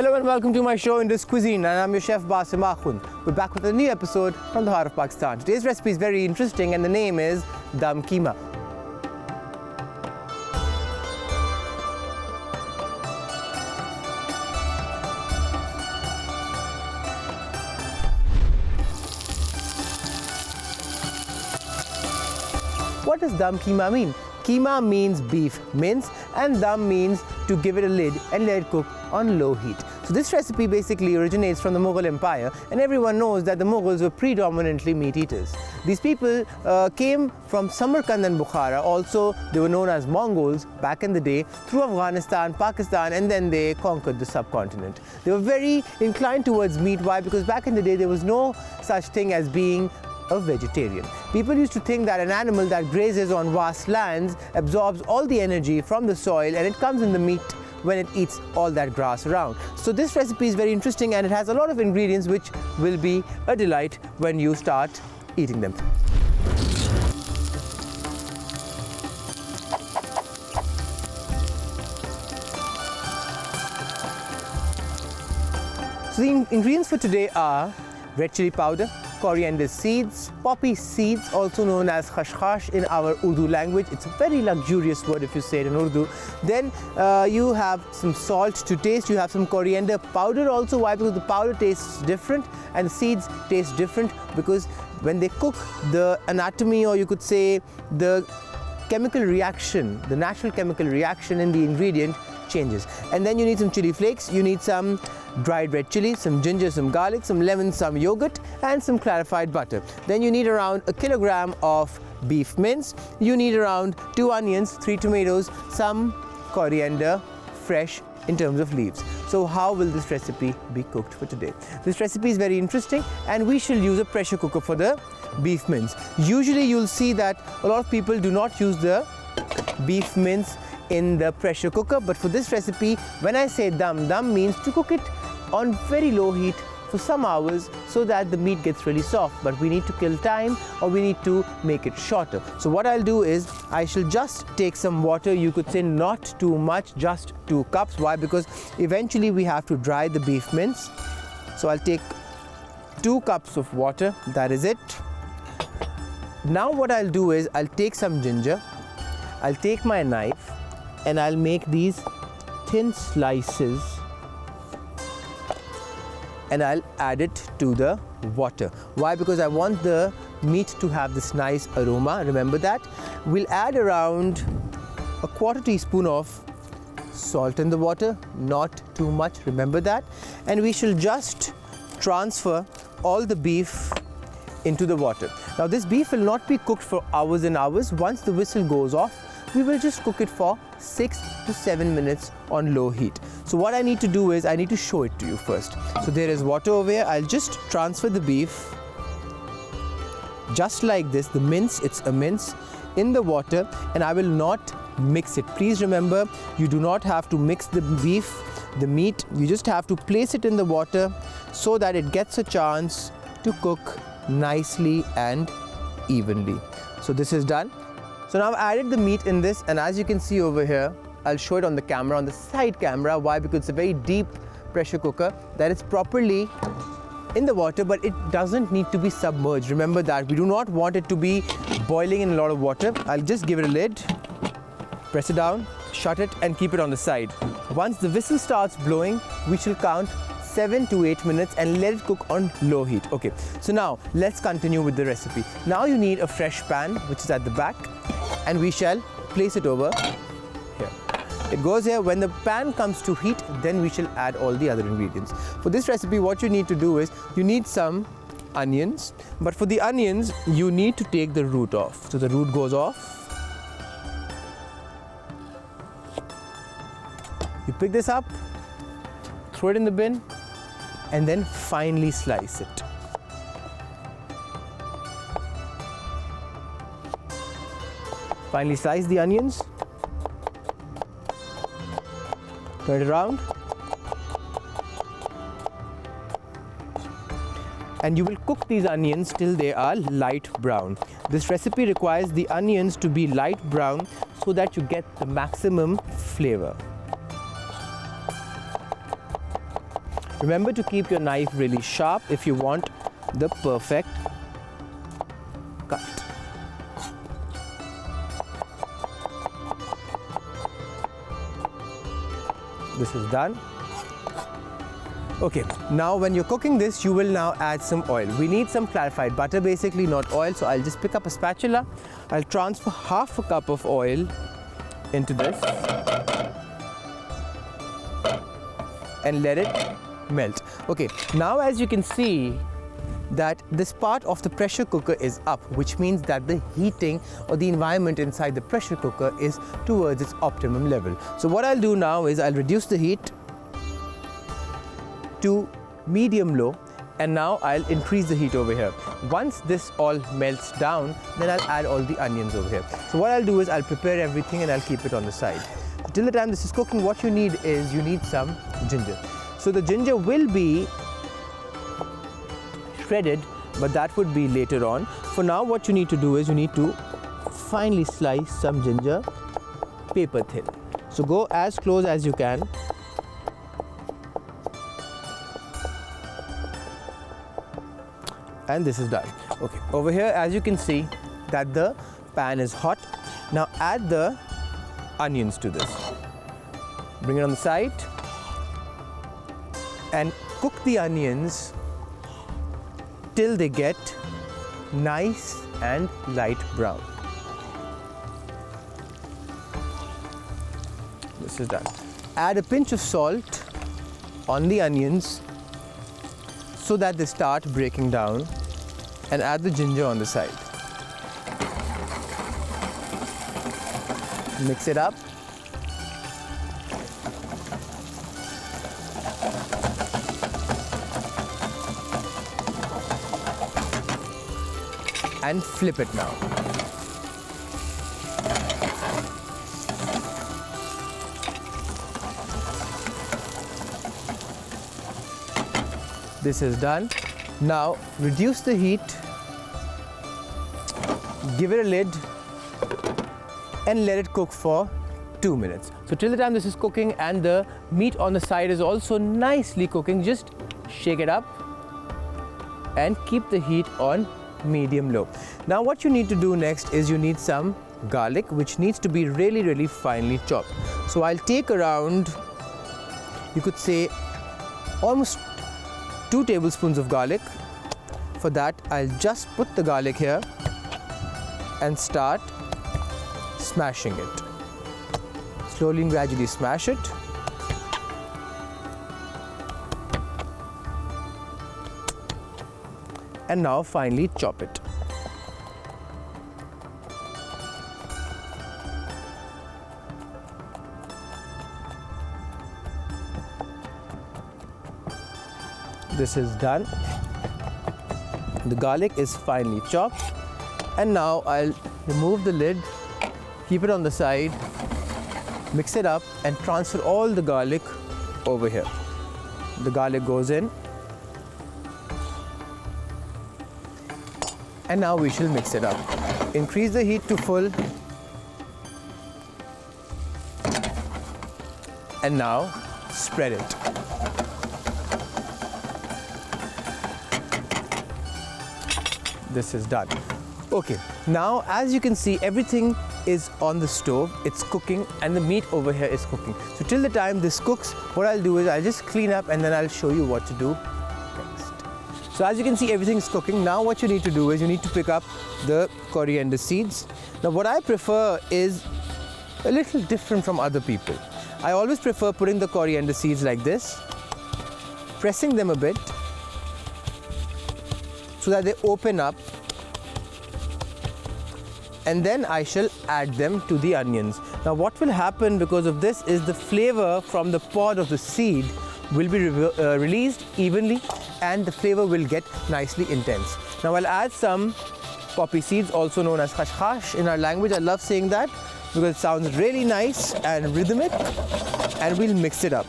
Hello and welcome to my show Indus Cuisine, and I'm your chef Basim Akhund. We're back with a new episode from the heart of Pakistan. Today's recipe is very interesting and the name is Dum Keema. What does Dum Keema mean? Keema means beef mince and dum means to give it a lid and let it cook on low heat. So this recipe basically originates from the Mughal Empire, and everyone knows that the Mughals were predominantly meat eaters. These people came from Samarkand and Bukhara. Also, they were known as Mongols back in the day, through Afghanistan, Pakistan, and then they conquered the subcontinent. They were very inclined towards meat. Why? Because back in the day there was no such thing as being a vegetarian. People used to think that an animal that grazes on vast lands absorbs all the energy from the soil and it comes in the meat when it eats all that grass around. So this recipe is very interesting and it has a lot of ingredients which will be a delight when you start eating them. So the ingredients for today are red chili powder, coriander seeds, poppy seeds, also known as khashkhash in our Urdu language. It's a very luxurious word if you say it in Urdu. Then you have some salt to taste. You have some coriander powder also. Why? Because the powder tastes different and the seeds taste different, because when they cook, the anatomy, or you could say the chemical reaction, the natural chemical reaction in the ingredient changes. And then you need some chili flakes, you need some dried red chili, some ginger, some garlic, some lemon, some yogurt, and some clarified butter. Then you need around a kilogram of beef mince. You need around 2 onions, 3 tomatoes, some coriander, fresh in terms of leaves. So how will this recipe be cooked for today? This recipe is very interesting and we shall use a pressure cooker for the beef mince. Usually you'll see that a lot of people do not use the beef mince in the pressure cooker, but for this recipe, when I say dum means to cook it on very low heat for some hours so that the meat gets really soft. But we need to kill time, or we need to make it shorter. So what I'll do is I shall just take some water. You could say not too much, just 2 cups. Why? Because eventually we have to dry the beef mince. So I'll take 2 cups of water. That is it. Now what I'll do is I'll take some ginger, I'll take my knife and I'll make these thin slices and I'll add it to the water. Why? Because I want the meat to have this nice aroma. Remember that. We'll add around a 1/4 teaspoon of salt in the water, not too much, remember that. And we shall just transfer all the beef into the water. Now this beef will not be cooked for hours and hours. Once the whistle goes off, we will just cook it for 6 to 7 minutes on low heat. So what I need to do is I need to show it to you first. So there is water over here. I'll just transfer the beef just like this, the mince, it's a mince, in the water, and I will not mix it. Please remember, you do not have to mix the beef, the meat. You just have to place it in the water so that it gets a chance to cook nicely and evenly. So this is done. So now I've added the meat in this, and as you can see over here, I'll show it on the camera, on the side camera. Why? Because it's a very deep pressure cooker that is properly in the water, but it doesn't need to be submerged. Remember that. We do not want it to be boiling in a lot of water. I'll just give it a lid, press it down, shut it and keep it on the side. Once the whistle starts blowing, we shall count 7 to 8 minutes and let it cook on low heat. Okay, so now let's continue with the recipe. Now you need a fresh pan, which is at the back, and we shall place it over here. It goes here. When the pan comes to heat, then we shall add all the other ingredients. For this recipe, what you need to do is you need some onions, but for the onions, you need to take the root off. So the root goes off. You pick this up, throw it in the bin, and then finely slice it. Finely slice the onions, turn it around, and you will cook these onions till they are light brown. This recipe requires the onions to be light brown so that you get the maximum flavor. Remember to keep your knife really sharp if you want the perfect cut. This is done. Okay, now when you're cooking this, you will now add some oil. We need some clarified butter, basically, not oil. So I'll just pick up a spatula. I'll transfer half a cup of oil into this and let it melt. Okay, now as you can see that this part of the pressure cooker is up, which means that the heating or the environment inside the pressure cooker is towards its optimum level. So what I'll do now is I'll reduce the heat to medium low, and now I'll increase the heat over here. Once this all melts down, then I'll add all the onions over here. So what I'll do is I'll prepare everything and I'll keep it on the side. Till the time this is cooking, what you need is you need some ginger. So the ginger will be shredded, but that would be later on. For now, what you need to do is you need to finely slice some ginger paper thin. So go as close as you can. And this is done. Okay, over here as you can see that the pan is hot. Now add the onions to this. Bring it on the side and cook the onions till they get nice and light brown. This is done. Add a pinch of salt on the onions so that they start breaking down, and add the ginger on the side. Mix it up. And flip it now. This is done. Now reduce the heat, give it a lid and let it cook for 2 minutes. So till the time this is cooking and the meat on the side is also nicely cooking, just shake it up and keep the heat on medium low. Now what you need to do next is you need some garlic, which needs to be really finely chopped. So I'll take around, you could say, almost 2 tablespoons of garlic. For that, I'll just put the garlic here and start smashing it. Slowly and gradually smash it. And now finally chop it. This is done. The garlic is finely chopped, and now I'll remove the lid, keep it on the side, mix it up and transfer all the garlic over here. The garlic goes in, and now we shall mix it up. Increase the heat to full, and now spread it. This is done. Okay, now as you can see, everything is on the stove, it's cooking, and the meat over here is cooking. So till the time this cooks, what I'll do is I'll just clean up and then I'll show you what to do next. So as you can see, everything is cooking. Now what you need to do is you need to pick up the coriander seeds. Now what I prefer is a little different from other people. I always prefer putting the coriander seeds like this, pressing them a bit so that they open up, and then I shall add them to the onions. Now what will happen because of this is the flavor from the pod of the seed will be released evenly, and the flavor will get nicely intense. Now I'll add some poppy seeds, also known as khashkhash in our language. I love saying that because it sounds really nice and rhythmic, and we'll mix it up.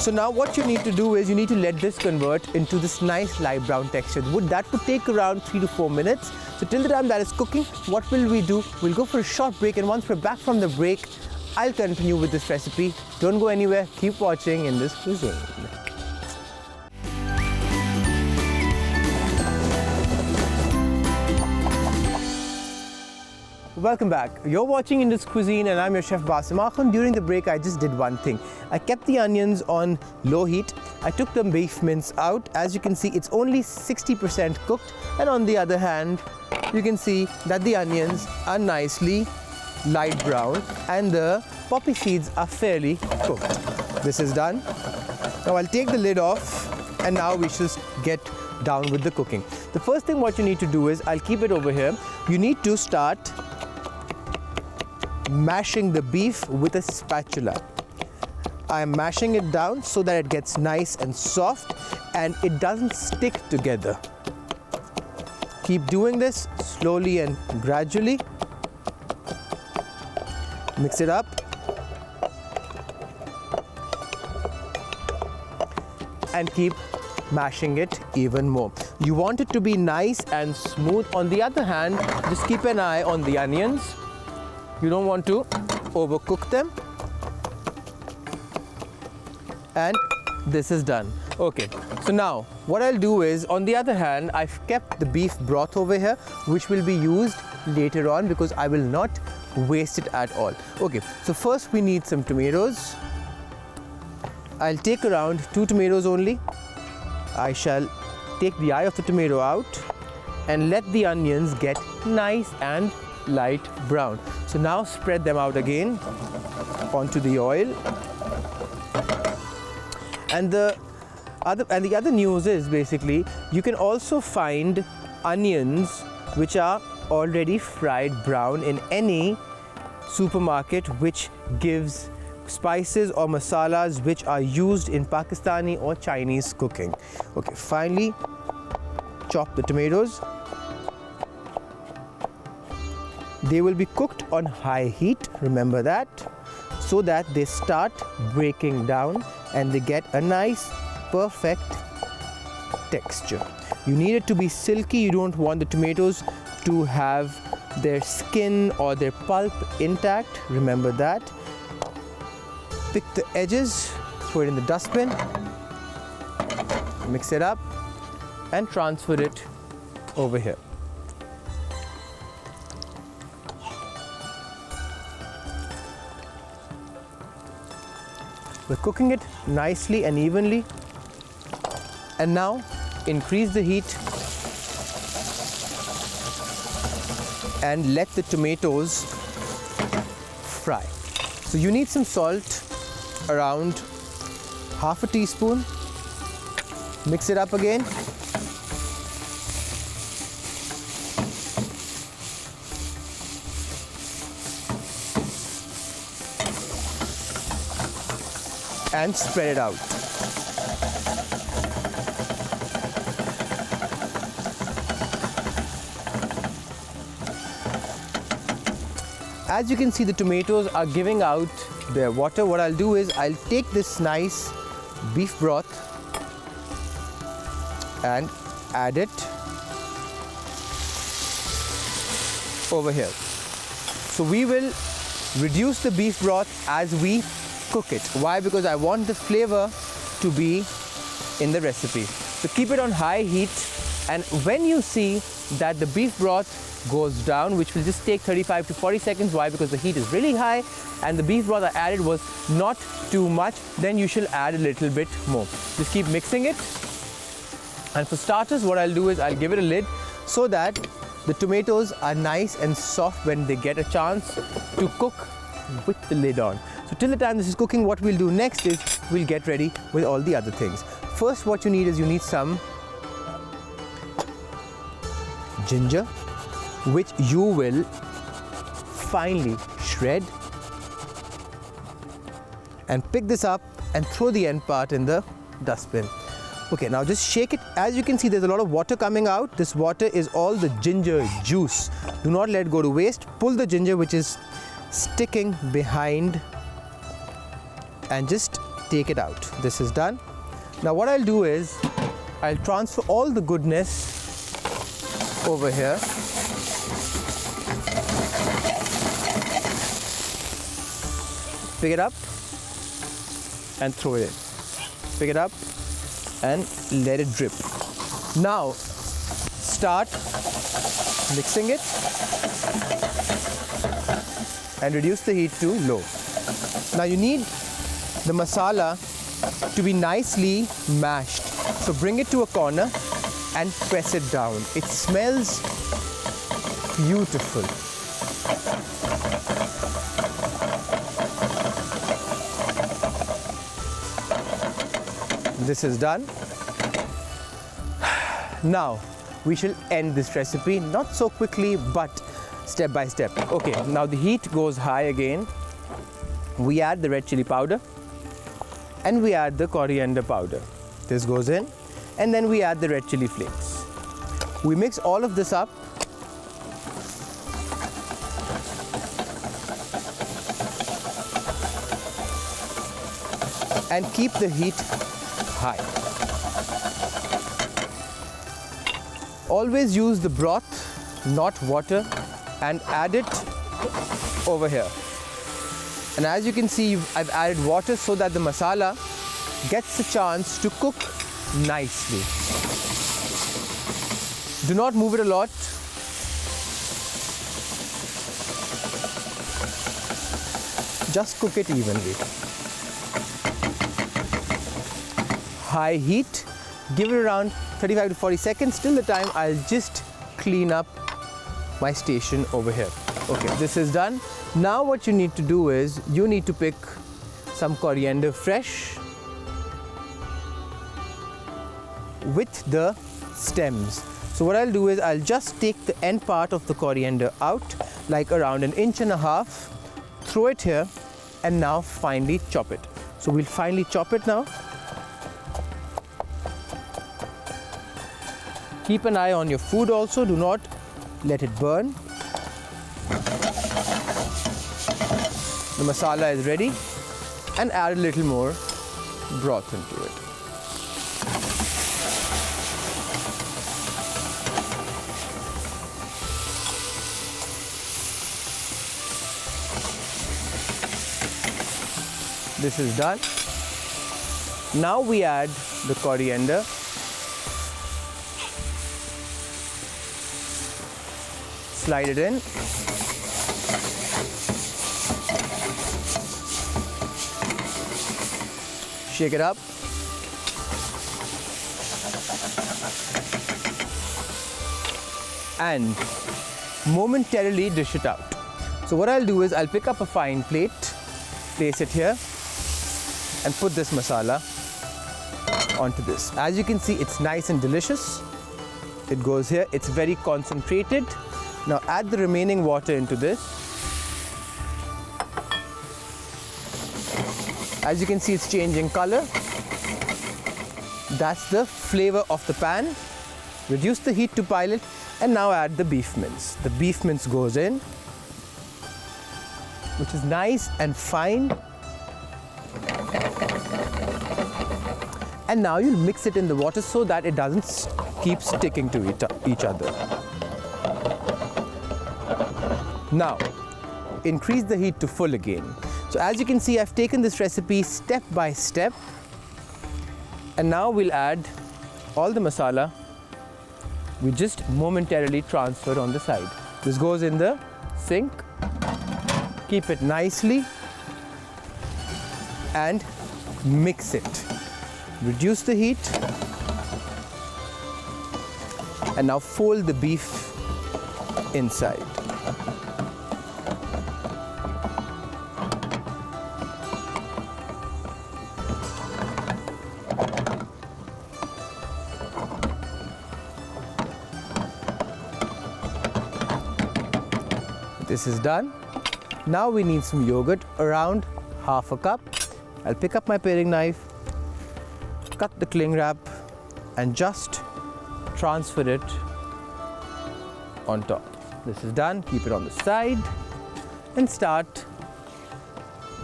So now what you need to do is you need to let this convert into this nice light brown texture. That would take around 3 to 4 minutes. So till the time that is cooking, what will we do? We'll go for a short break, and once we're back from the break, I'll continue with this recipe. Don't go anywhere, keep watching Indus Cuisine. Welcome back. You're watching Indus Cuisine and I'm your chef Basim Akhund. During the break I just did one thing. I kept the onions on low heat. I took the beef mince out. As you can see, it's only 60% cooked, and on the other hand you can see that the onions are nicely light brown and the poppy seeds are fairly cooked. This is done. Now I'll take the lid off and now we shall get down with the cooking. The first thing what you need to do is, I'll keep it over here, you need to start mashing the beef with a spatula. I am mashing it down so that it gets nice and soft and it doesn't stick together. Keep doing this slowly and gradually. Mix it up. And keep mashing it even more. You want it to be nice and smooth. On the other hand, just keep an eye on the onions. You don't want to overcook them. And this is done. Okay, so now what I'll do is, on the other hand, I've kept the beef broth over here, which will be used later on because I will not waste it at all. Okay, so first we need some tomatoes. I'll take around 2 tomatoes only. I shall take the eye of the tomato out and let the onions get nice and light brown. So now spread them out again onto the oil. And the other news is, basically you can also find onions which are already fried brown in any supermarket which gives spices or masalas which are used in Pakistani or Chinese cooking. Okay, finally chop the tomatoes. They will be cooked on high heat, remember that, so that they start breaking down and they get a nice perfect texture. You need it to be silky. You don't want the tomatoes to have their skin or their pulp intact, remember that. Pick the edges, throw it in the dustbin, mix it up and transfer it over here. We're cooking it nicely and evenly. And now increase the heat and let the tomatoes fry. So you need some salt, around half a teaspoon. Mix it up again. And spread it out. As you can see, the tomatoes are giving out their water. What I'll do is, I'll take this nice beef broth and add it over here. So we will reduce the beef broth as we cook it. Why? Because I want the flavor to be in the recipe. So keep it on high heat, and when you see that the beef broth goes down, which will just take 35 to 40 seconds. Why? Because the heat is really high and the beef broth I added was not too much, then you shall add a little bit more. Just keep mixing it. And for starters, what I'll do is, I'll give it a lid so that the tomatoes are nice and soft when they get a chance to cook with the lid on. So till the time this is cooking, what we'll do next is we'll get ready with all the other things. First, what you need is, you need some ginger, which you will finely shred, and pick this up and throw the end part in the dustbin. Okay, now just shake it. As you can see, there's a lot of water coming out. This water is all the ginger juice. Do not let it go to waste. Pull the ginger which is sticking behind and just take it out. This is done. Now what I'll do is, I'll transfer all the goodness over here. Pick it up and throw it in. Pick it up and let it drip. Now start mixing it and reduce the heat to low. Now you need the masala to be nicely mashed. So bring it to a corner and press it down. It smells beautiful. This is done. Now we shall end this recipe, not so quickly but step by step. Okay, now the heat goes high again. We add the red chili powder and we add the coriander powder. This goes in, and then we add the red chili flakes. We mix all of this up. And keep the heat high. Always use the broth, not water, and add it over here. And as you can see, I've added water so that the masala gets a chance to cook nicely. Do not move it a lot. Just cook it evenly. High heat, give it around 35 to 40 seconds. Till the time I'll just clean up my station over here. Okay, this is done. Now what you need to do is you need to pick some coriander fresh with the stems. So what I'll do is I'll just take the end part of the coriander out, like around 1.5 inches, throw it here, and now finely chop it. So we'll finely chop it now. Keep an eye on your food also, do not let it burn. The masala is ready, and add a little more broth into it. This is done. Now we add the coriander. Slide it in. Shake it up. And momentarily dish it out. So what I'll do is I'll pick up a fine plate, place it here, and put this masala onto this. As you can see, it's nice and delicious. It goes here. It's very concentrated. Now add the remaining water into this. As you can see, it's changing color. That's the flavor of the pan. Reduce the heat to pilot, and now add the beef mince. The beef mince goes in, which is nice and fine. And now you'll mix it in the water so that it doesn't keep sticking to each other. Now, increase the heat to full again. So as you can see, I've taken this recipe step by step. And now we'll add all the masala we just momentarily transferred on the side. This goes in the sink. Keep it nicely and mix it. Reduce the heat. And now fold the beef inside. This is done. Now we need some yogurt, around half a cup. I'll pick up my paring knife, cut the cling wrap, and just transfer it on top. This is done. Keep it on the side and start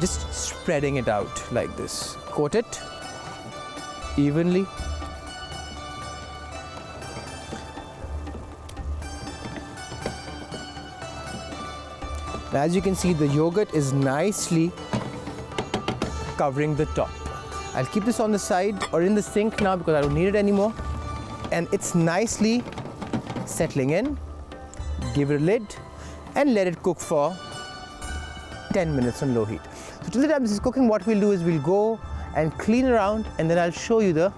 just spreading it out like this. Coat it evenly. As you can see, the yogurt is nicely covering the top. I'll keep this on the side or in the sink now because I don't need it anymore. And it's nicely settling in. Give it a lid and let it cook for 10 minutes on low heat. So till the time this is cooking, what we'll do is we'll go and clean around, and then I'll show you the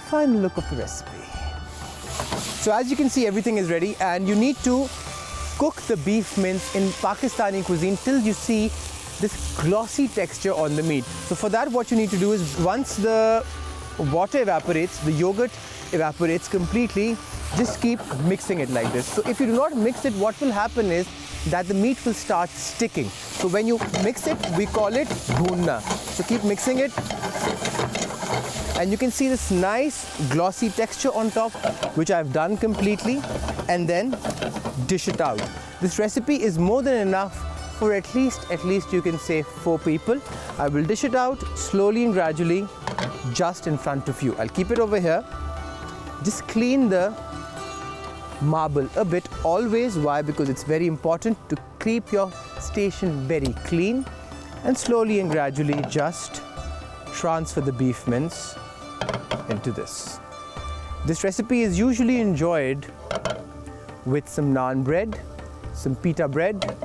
final look of the recipe. So as you can see, everything is ready, and you need to cook the beef mince in Pakistani cuisine till you see this glossy texture on the meat. So for that, what you need to do is once the water evaporates, the yogurt evaporates completely, just keep mixing it like this. So if you do not mix it, what will happen is that the meat will start sticking. So when you mix it, we call it bhunna. So keep mixing it. And you can see this nice glossy texture on top, which I've done completely, and then dish it out. This recipe is more than enough for at least you can say 4 people. I will dish it out slowly and gradually just in front of you. I'll keep it over here. Just clean the marble a bit always. Why? Because it's very important to keep your station very clean, and slowly and gradually just transfer the beef mince into this. This recipe is usually enjoyed with some naan bread, some pita bread,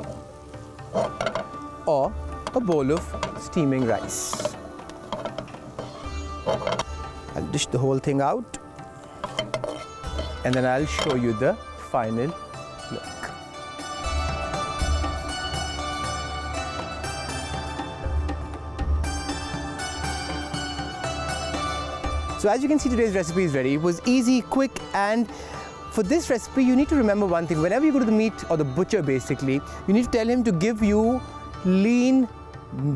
or a bowl of steaming rice. I'll dish the whole thing out, and then I'll show you the final look. So as you can see, today's recipe is ready. It was easy, quick, and for this recipe, you need to remember one thing. Whenever you go to the meat or the butcher, basically, you need to tell him to give you lean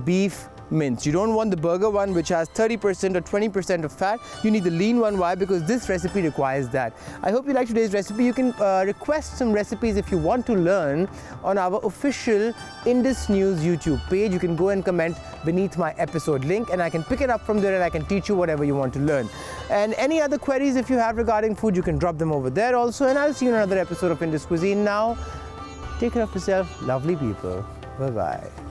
beef mince. You don't want the burger one which has 30% or 20% of fat. You need the lean one. Why? Because this recipe requires that. I hope you like today's recipe. You can request some recipes if you want to learn on our official Indus News YouTube page. You can go and comment beneath my episode link, and I can pick it up from there and I can teach you whatever you want to learn. And any other queries if you have regarding food, you can drop them over there also. And I'll see you in another episode of Indus Cuisine. Now, take care of yourself, lovely people. Bye-bye.